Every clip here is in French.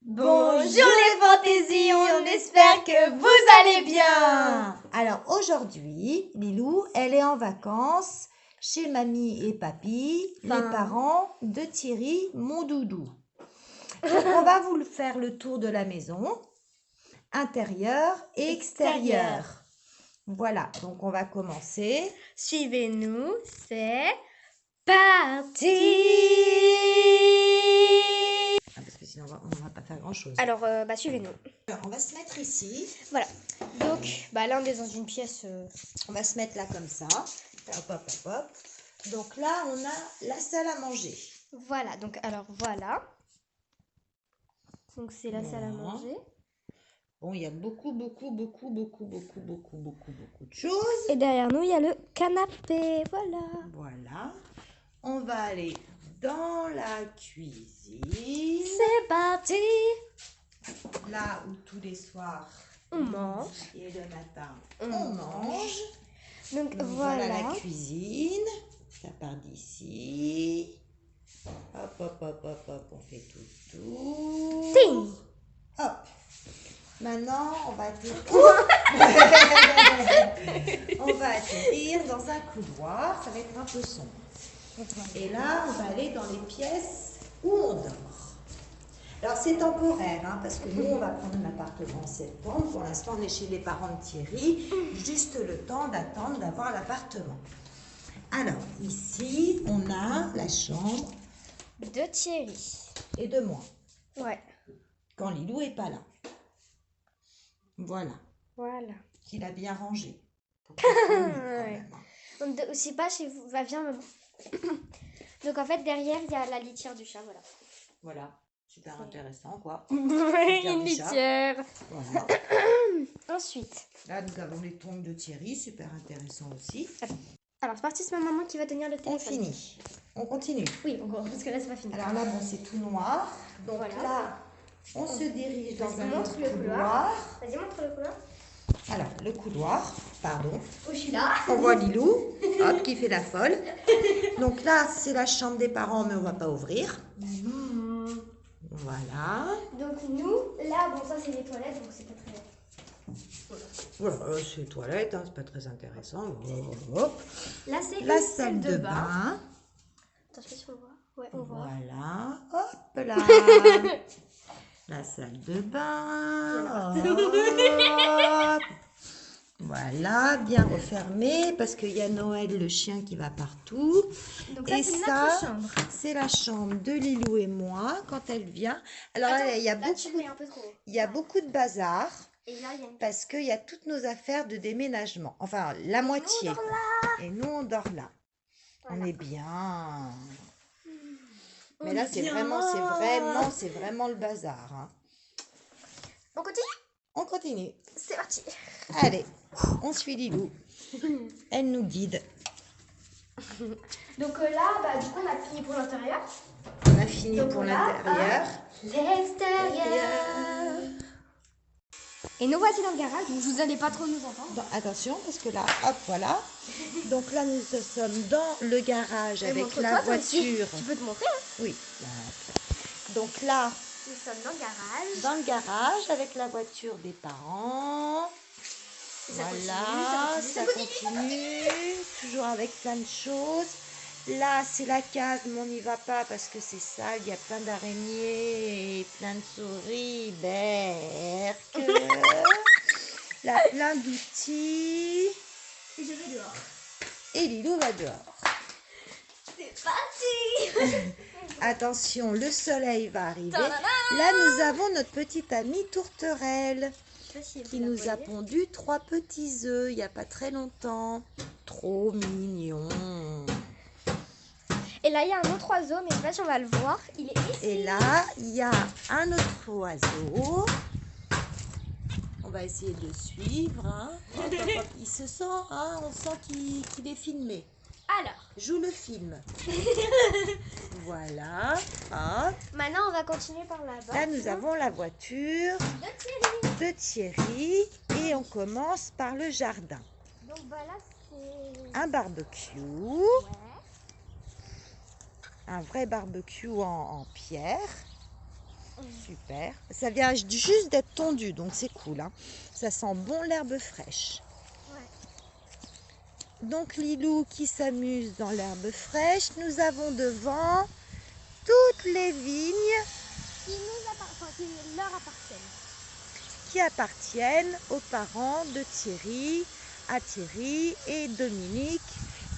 Bonjour les fantaisies, on espère que vous allez bien. Alors aujourd'hui, Lilou, elle est en vacances chez mamie et papy, les parents de Thierry, mon doudou. Donc on va vous faire le tour de la maison, intérieur et extérieur. Voilà, donc on va commencer. Suivez-nous, c'est parti. Parce que sinon on va pas faire grand chose. Alors, suivez-nous. Alors, on va se mettre ici. Voilà. Donc, là, on est dans une pièce. On va se mettre là comme ça. Hop, hop, hop, hop. Donc là, on a la salle à manger. Voilà. Donc, voilà. Donc, c'est la salle à manger. Bon, il y a beaucoup de choses. Et derrière nous, il y a le canapé. Voilà. Voilà. On va aller dans la cuisine. C'est parti. Là où tous les soirs, On mange. et le matin, on mange. Donc, Voilà la cuisine. Ça part d'ici. Hop, hop, hop, hop, hop. On fait tout. Ting. Hop. Maintenant, on va atterrir dans un couloir. Ça va être un peu sombre. Et là, on va aller dans les pièces où on dort. Alors, c'est temporaire, parce que nous, on va prendre un appartement en septembre. Pour l'instant, on est chez les parents de Thierry. Juste le temps d'attendre d'avoir l'appartement. Alors, ici, on a la chambre De Thierry. et de moi. Ouais. Quand Lilou n'est pas là. Voilà. Voilà. Qu'il a bien rangé. Ouais. On ne aussi pas chez vous. Va, viens, maman. Donc, en fait, derrière, il y a la litière du chat, voilà. Voilà. Super intéressant, quoi. Une litière. Voilà. Ensuite. Là, nous avons les tongs de Thierry. Super intéressant aussi. Alors, c'est parti, c'est ma maman qui va tenir le téléphone. On finit. On continue. Oui, encore, parce que là, c'est pas fini. Alors là, bon, c'est tout noir. Donc Voilà. là, on se dirige dans un montre autre le couloir. Vas-y, montre le couloir. Alors, le couloir, pardon. Oh, je suis là. On voit Lilou, hop, qui fait la folle. Donc là, c'est la chambre des parents, mais on va pas ouvrir. Voilà. Donc, nous, là, bon, ça, c'est les toilettes, donc c'est pas très... Voilà, c'est les toilettes, c'est pas très intéressant. Hop. Là, c'est La une salle de bain. Attends, je sais pas si on voit. Ouais, on voit. Voilà, hop là. La salle de bain. Hop. Voilà, bien refermé parce qu'il y a Noël, le chien, qui va partout. Donc, et c'est notre ça, chambre. c'est la chambre de Lilou et moi quand elle vient. Alors, Attends, il y a là, beaucoup, tu mets un peu trop. il y a beaucoup de bazar Et là, il y a une... parce qu'il y a toutes nos affaires de déménagement. Enfin, la moitié. Nous, on dort là. Et nous, on dort là. Voilà. On est bien. Mais On là, est c'est bien. vraiment le bazar. Hein. On continue? On continue. C'est parti. Allez, on suit Lilou. Elle nous guide. Donc là, du coup, on a fini pour l'intérieur. On a fini Donc pour là, l'intérieur. L'extérieur. Et nous voici dans le garage, donc vous n'allez pas trop nous entendre. Bon, attention, parce que là, hop, voilà. Donc là, nous sommes dans le garage avec montre-toi, la toi aussi. voiture. Tu peux te montrer, hein? Oui. Donc là, Nous sommes dans le garage. dans le garage avec la voiture des parents. Et ça Voilà, continue, ça continue. Toujours avec plein de choses. Là, c'est la case, mais on n'y va pas parce que c'est sale. Il y a plein d'araignées et plein de souris. Berk. Là, plein d'outils. Et je vais dehors. Et Lilou va dehors. C'est parti. Attention, le soleil va arriver. Ta-da-da. Là, nous avons notre petite amie tourterelle Je sais pas si qui vous la nous a voyez. pondu 3 petits œufs il n'y a pas très longtemps. Trop mignon. Et là, il y a un autre oiseau, mais je sais pas si on va le voir. Il est ici. Et là, il y a un autre oiseau. On va essayer de le suivre. Hein. Hop, hop, hop. Il se sent, hein, on sent qu'il est filmé. Alors, Joue le film. Voilà. Hop. maintenant, on va continuer par là-bas. Là, nous avons la voiture De Thierry. de Thierry et on commence par le jardin. Donc voilà, c'est... Un barbecue, Ouais. un vrai barbecue en pierre. Super. Ça vient juste d'être tondu, donc c'est cool. Hein. Ça sent bon l'herbe fraîche. Ouais. Donc Lilou qui s'amuse dans l'herbe fraîche. Nous avons devant toutes les vignes Qui leur appartiennent. qui appartiennent aux parents de Thierry, à Thierry et Dominique,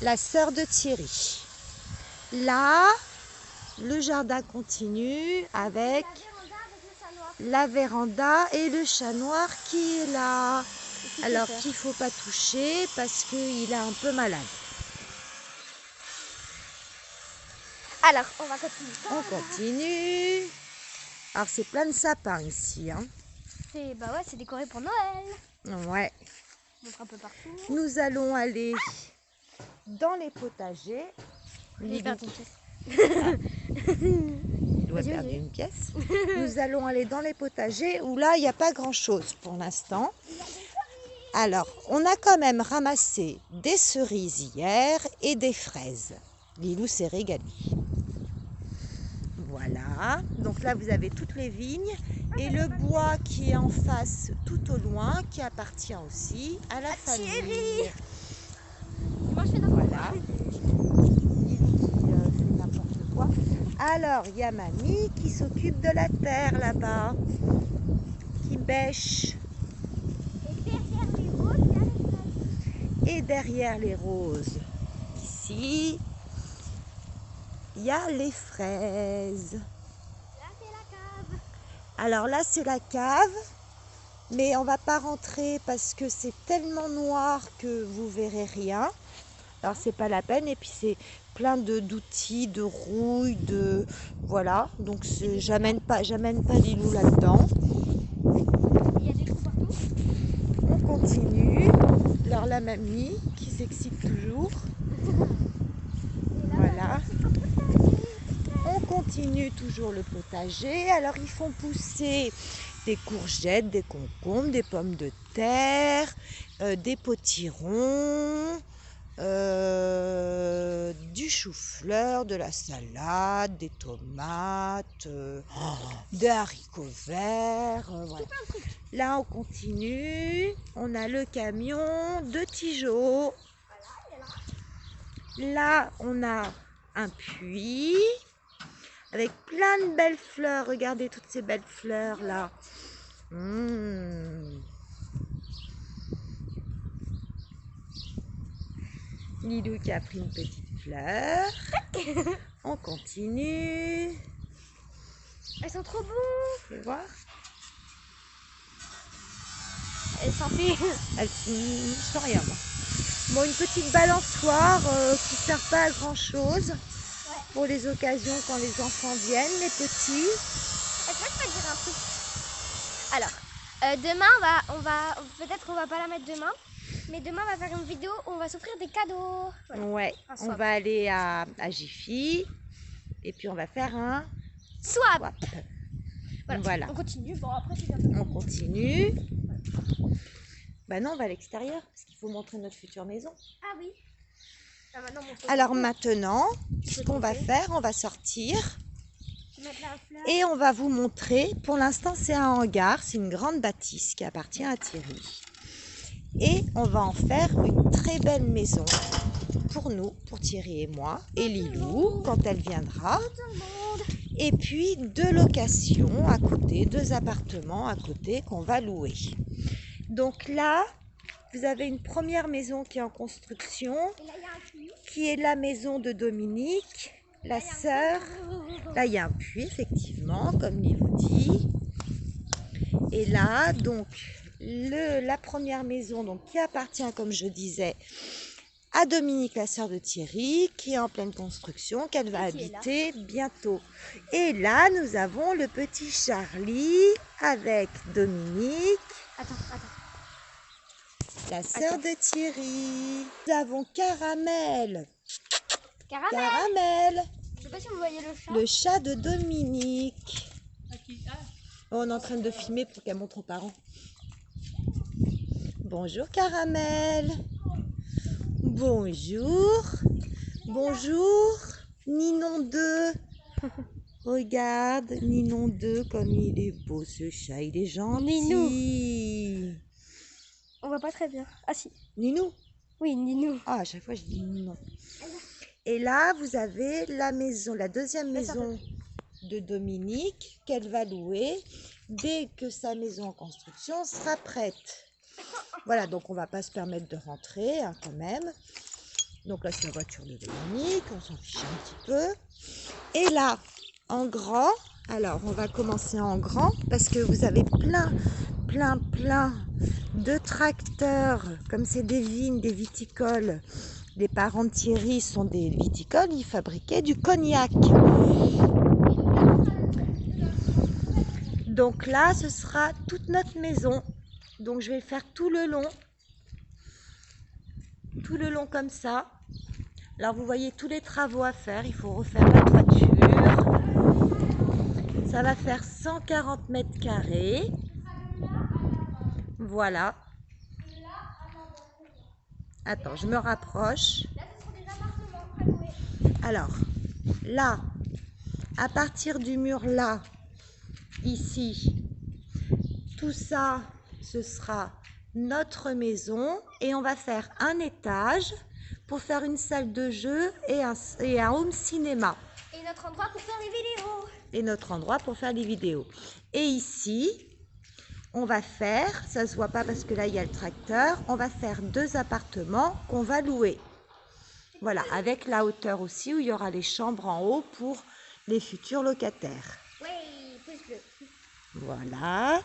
la sœur de Thierry. Là, le jardin continue avec la véranda et le chat noir qui est là. Alors qu'il ne faut pas toucher parce qu'il est un peu malade. Alors, on va continuer. On continue. Alors c'est plein de sapins ici. Hein. C'est décoré pour Noël. Ouais. Donc un peu partout. Nous allons aller dans les potagers. J'ai perdu une pièce. Il doit perdre une pièce. Nous allons aller dans les potagers où là, il n'y a pas grand-chose pour l'instant. Alors, on a quand même ramassé des cerises hier et des fraises. Lilou s'est régalé. Voilà. Donc là, vous avez toutes les vignes et le bois qui est en face tout au loin qui appartient aussi à la famille. Thierry. Moi, je fais Voilà. Fait n'importe quoi. Alors, il y a mamie qui s'occupe de la terre là-bas, qui bêche. Et derrière les roses, ici, il y a les fraises. Là, c'est la cave. Alors là, c'est la cave, mais on va pas rentrer parce que c'est tellement noir que vous verrez rien. Alors c'est pas la peine, et puis c'est plein d'outils, de rouille, de voilà. Donc j'amène pas Lilou là-dedans. Il y a des trous partout. On continue. Alors la mamie qui s'excite toujours. Voilà. On continue toujours le potager. Alors ils font pousser des courgettes, des concombres, des pommes de terre, des potirons. Du chou-fleur, de la salade, des tomates, des haricots verts. Voilà. Là, on continue. On a le camion de Tigeot. Là, on a un puits avec plein de belles fleurs. Regardez toutes ces belles fleurs là. Lilou qui a pris une petite fleur. On continue. Elles sont trop bons. Tu voir. Elles sentent. Je sens rien moi. Bon, une petite balançoire qui ne sert pas à grand chose. Ouais. Pour les occasions quand les enfants viennent, les petits. Est-ce que je peux te dire un truc? Alors, demain, peut-être qu'on va pas la mettre demain, mais demain on va faire une vidéo où on va s'offrir des cadeaux. Voilà. Ouais, on va aller à Jiffy et puis on va faire un swap. Voilà. On continue. Bon, après, on continue. Bah non, on va à l'extérieur parce qu'il faut montrer notre future maison. Ah oui. Alors maintenant, ce qu'on va faire, on va sortir et on va vous montrer. Pour l'instant, c'est un hangar, c'est une grande bâtisse qui appartient à Thierry. Et on va en faire une très belle maison pour nous, pour Thierry et moi, et Lilou quand elle viendra. Et puis deux locations à côté, 2 appartements à côté qu'on va louer. Donc là, vous avez une première maison qui est en construction, qui est la maison de Dominique, la sœur. Là, il y a un puits, effectivement, comme Lilou dit. Et là, donc, la première maison donc, qui appartient, comme je disais, à Dominique, la sœur de Thierry, qui est en pleine construction, qu'elle va habiter bientôt. Et là, nous avons le petit Charlie avec Dominique. Attends. La sœur de Thierry. Nous avons Caramel. Caramel. Je sais pas si vous voyez le chat. Le chat de Dominique. On est en train de filmer pour qu'elle montre aux parents. Bonjour Caramel. Bonjour. Bonjour. Ninon 2. Regarde, Ninon 2, comme il est beau ce chat, il est gentil. Ninou. On voit pas très bien. Ah si. Ninou. Oui, Ninou. Ah, à chaque fois je dis Ninon. Et là, vous avez la maison, la deuxième maison de Dominique qu'elle va louer dès que sa maison en construction sera prête. Voilà, donc on va pas se permettre de rentrer hein, quand même. Donc là, c'est la voiture de Dominique, on s'en fiche un petit peu. Et là, en grand, alors on va commencer en grand parce que vous avez plein de tracteurs. Comme c'est des vignes, des viticoles, les parents de Thierry sont des viticoles, ils fabriquaient du cognac. Donc là, ce sera toute notre maison. Donc je vais faire tout le long comme ça. Alors vous voyez tous les travaux à faire, il faut refaire la toiture. Ça va faire 140 mètres carrés. Voilà. Attends, je me rapproche. Alors, là, à partir du mur là, ici, tout ça, ce sera notre maison. Et on va faire un étage pour faire une salle de jeu et un home cinéma. Et notre endroit pour faire les vidéos. Et notre endroit pour faire les vidéos. Et ici, on va faire, ça se voit pas parce que là il y a le tracteur, on va faire 2 appartements qu'on va louer. Voilà, avec la hauteur aussi où il y aura les chambres en haut pour les futurs locataires. Oui, pouce bleu. Voilà.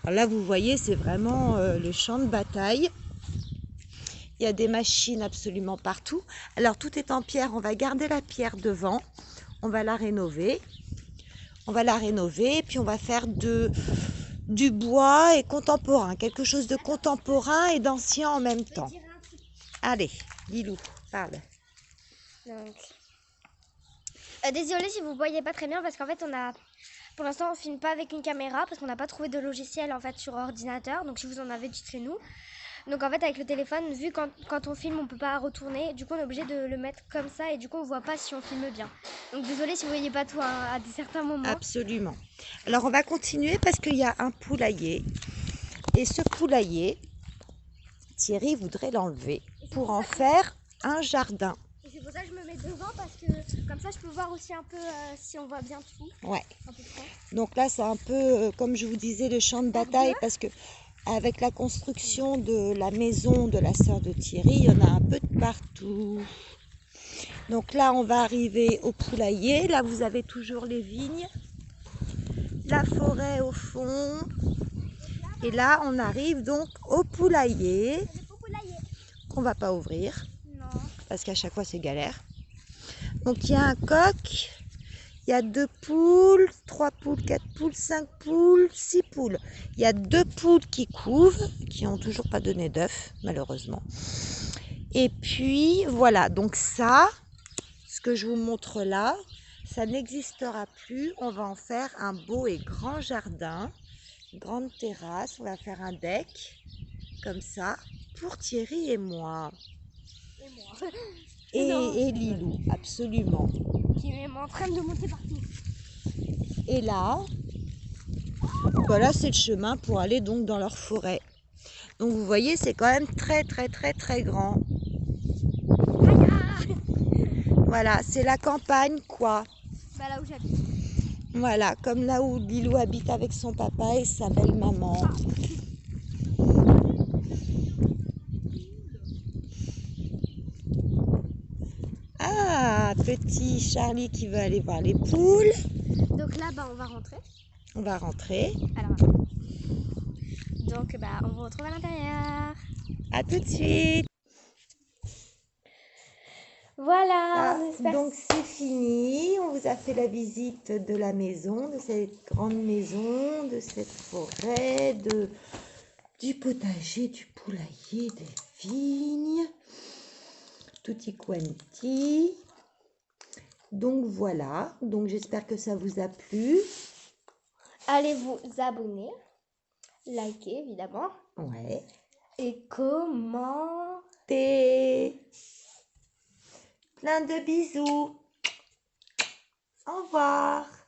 Alors là, vous voyez, c'est vraiment le champ de bataille. Il y a des machines absolument partout. Alors, tout est en pierre. On va garder la pierre devant. On va la rénover. Puis on va faire du bois et contemporain. Quelque chose de contemporain et d'ancien en même temps. Allez, Lilou, parle. Donc, désolée si vous ne voyez pas très bien parce qu'en fait pour l'instant on filme pas avec une caméra parce qu'on n'a pas trouvé de logiciel en fait sur ordinateur. Donc si vous en avez, dites-le nous. Donc en fait avec le téléphone, vu quand on filme on peut pas retourner, du coup on est obligé de le mettre comme ça et du coup on voit pas si on filme bien. Donc désolée si vous voyez pas tout hein, à certains moments. Absolument. Alors on va continuer parce qu'il y a un poulailler. Et ce poulailler, Thierry voudrait l'enlever pour en faire un jardin. Et c'est pour ça que je me mets devant parce que comme ça je peux voir aussi un peu si on voit bien tout. Ouais. À peu près. Donc là c'est un peu comme je vous disais le champ de bataille parce que avec la construction de la maison de la sœur de Thierry, il y en a un peu de partout. Donc là on va arriver au poulailler. Là vous avez toujours les vignes, la forêt au fond. Et là on arrive donc au poulailler qu'on va pas ouvrir. Non. Parce qu'à chaque fois c'est galère. Donc il y a un coq, il y a 2 poules, 3 poules, 4 poules, 5 poules, 6 poules. Il y a 2 poules qui couvent, qui n'ont toujours pas donné d'œufs, malheureusement. Et puis voilà, donc ça, ce que je vous montre là, ça n'existera plus. On va en faire un beau et grand jardin, une grande terrasse. On va faire un deck, comme ça, pour Thierry et moi. Et moi. Et Lilou, absolument. Qui est en train de monter partout. Et là, voilà, c'est le chemin pour aller donc dans leur forêt. Donc vous voyez, c'est quand même très grand. Voilà, c'est la campagne quoi. Bah là où j'habite. Voilà, comme là où Lilou habite avec son papa et sa belle maman. Ah, petit Charlie qui veut aller voir les poules. Donc là, bah, on va rentrer. On va rentrer. Alors, donc, bah, on vous retrouve à l'intérieur. À tout de suite. Voilà. Donc c'est fini. On vous a fait la visite de la maison, de cette grande maison, de cette forêt, du potager, du poulailler, des vignes. Tutti quanti. Donc voilà. Donc j'espère que ça vous a plu. Allez vous abonner, liker évidemment. Ouais. Et commenter. Plein de bisous. Au revoir.